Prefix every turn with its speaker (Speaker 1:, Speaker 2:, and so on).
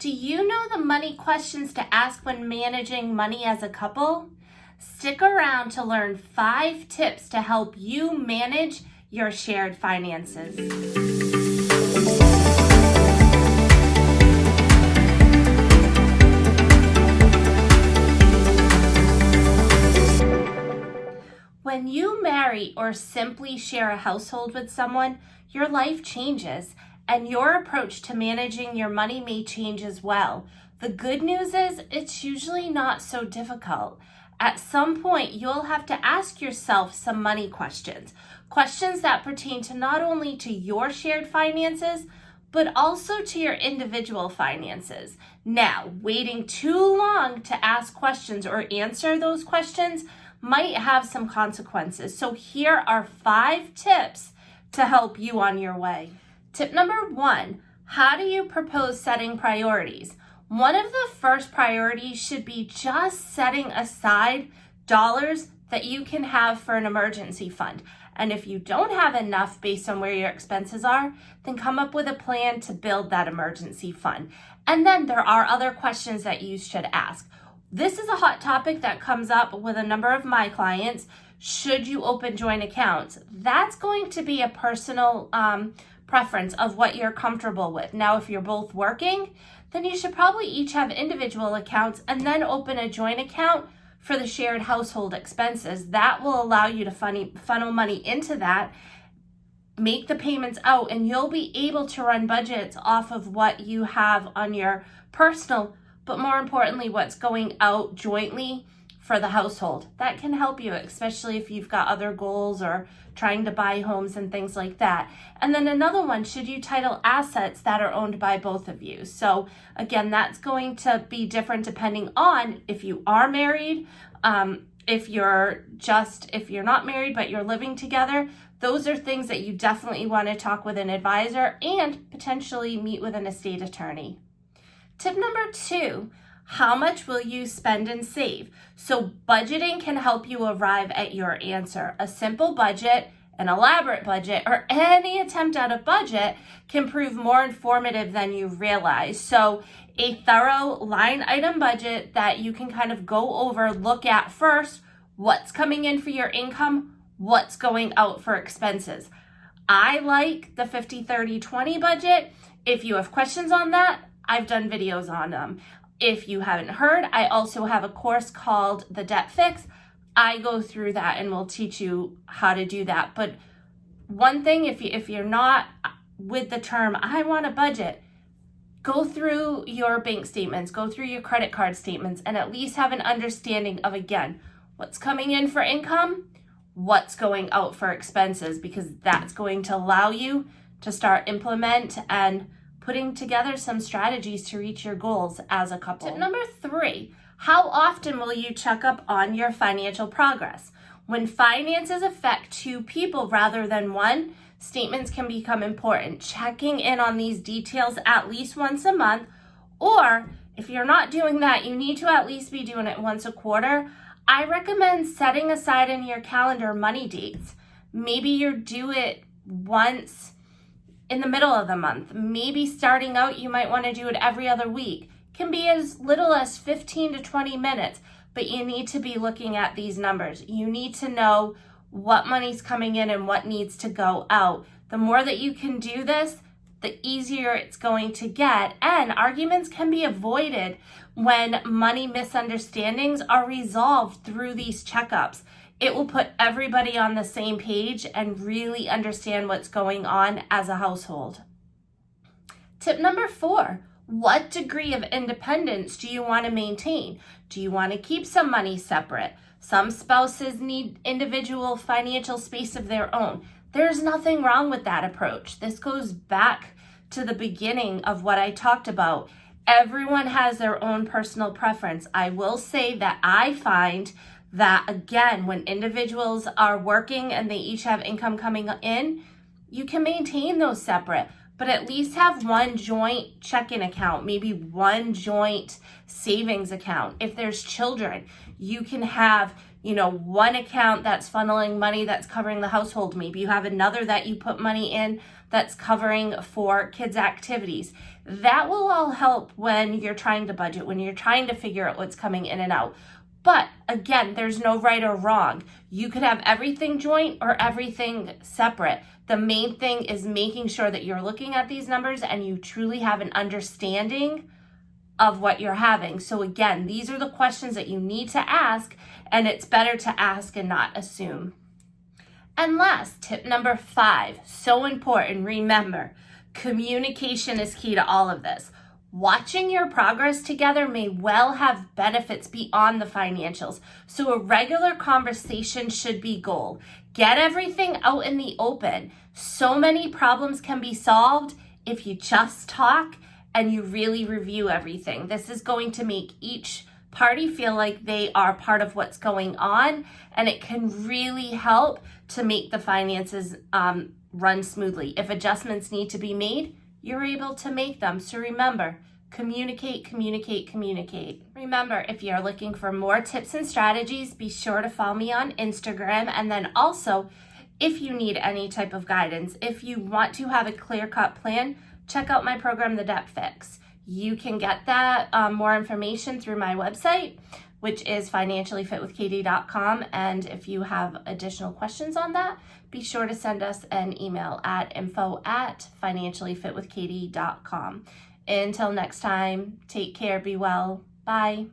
Speaker 1: Do you know the money questions to ask when managing money as a couple? Stick around to learn 5 tips to help you manage your shared finances. When you marry or simply share a household with someone, your life changes and your approach to managing your money may change as well. The good news is it's usually not so difficult. At some point, you'll have to ask yourself some money questions, questions that pertain to not only to your shared finances, but also to your individual finances. Now, waiting too long to ask questions or answer those questions might have some consequences. So here are 5 tips to help you on your way. Tip number 1, how do you propose setting priorities? One of the first priorities should be just setting aside dollars that you can have for an emergency fund. And if you don't have enough based on where your expenses are, then come up with a plan to build that emergency fund. And then there are other questions that you should ask. This is a hot topic that comes up with a number of my clients. Should you open joint accounts? That's going to be a personal preference of what you're comfortable with. Now, if you're both working, then you should probably each have individual accounts and then open a joint account for the shared household expenses. That will allow you to funnel money into that, make the payments out, and you'll be able to run budgets off of what you have on your personal, but more importantly, what's going out jointly for the household. That can help you, especially if you've got other goals or trying to buy homes and things like that. And then another one, should you title assets that are owned by both of you? So again, that's going to be different depending on if you are married, if you're not married but you're living together. Those are things that you definitely want to talk with an advisor and potentially meet with an estate attorney. Tip number 2, how much will you spend and save? So budgeting can help you arrive at your answer. A simple budget, an elaborate budget, or any attempt at a budget can prove more informative than you realize. So a thorough line item budget that you can kind of go over, look at first, what's coming in for your income, what's going out for expenses. I like the 50-30-20 budget. If you have questions on that, I've done videos on them. If you haven't heard, I also have a course called The Debt Fix. I go through that and will teach you how to do that. But one thing, if you're not with the term, I want a budget, go through your bank statements, go through your credit card statements, and at least have an understanding of, again, what's coming in for income, what's going out for expenses, because that's going to allow you to start implement and putting together some strategies to reach your goals as a couple. Tip number 3, how often will you check up on your financial progress? When finances affect 2 people rather than one, statements can become important. Checking in on these details at least once a month, or if you're not doing that, you need to at least be doing it once a quarter. I recommend setting aside in your calendar money dates. Maybe you do it once in the middle of the month. Maybe starting out, you might want to do it every other week. Can be as little as 15 to 20 minutes, but you need to be looking at these numbers. You need to know what money's coming in and what needs to go out. The more that you can do this, the easier it's going to get. And arguments can be avoided when money misunderstandings are resolved through these checkups. It will put everybody on the same page and really understand what's going on as a household. Tip number 4, what degree of independence do you want to maintain? Do you want to keep some money separate? Some spouses need individual financial space of their own. There's nothing wrong with that approach. This goes back to the beginning of what I talked about. Everyone has their own personal preference. I will say that I find that, again, when individuals are working and they each have income coming in, you can maintain those separate, but at least have one joint checking account, maybe one joint savings account. If there's children, you can have, one account that's funneling money that's covering the household. Maybe you have another that you put money in, that's covering for kids' activities. That will all help when you're trying to budget, when you're trying to figure out what's coming in and out. But again, there's no right or wrong. You could have everything joint or everything separate. The main thing is making sure that you're looking at these numbers and you truly have an understanding of what you're having. So again, these are the questions that you need to ask, and it's better to ask and not assume. And last, tip number 5, so important, remember, communication is key to all of this. Watching your progress together may well have benefits beyond the financials, so a regular conversation should be goal. Get everything out in the open. So many problems can be solved if you just talk and you really review everything. This is going to make each party feel like they are part of what's going on, and it can really help to make the finances run smoothly. If adjustments need to be made, you're able to make them. So remember, communicate, communicate, communicate. Remember, if you're looking for more tips and strategies, be sure to follow me on Instagram. And then also, if you need any type of guidance, if you want to have a clear-cut plan, check out my program, The Debt Fix. You can get that more information through my website, which is financiallyfitwithkatie.com. And if you have additional questions on that, be sure to send us an email at info@financiallyfitwithkatie.com. Until next time, take care, be well, bye.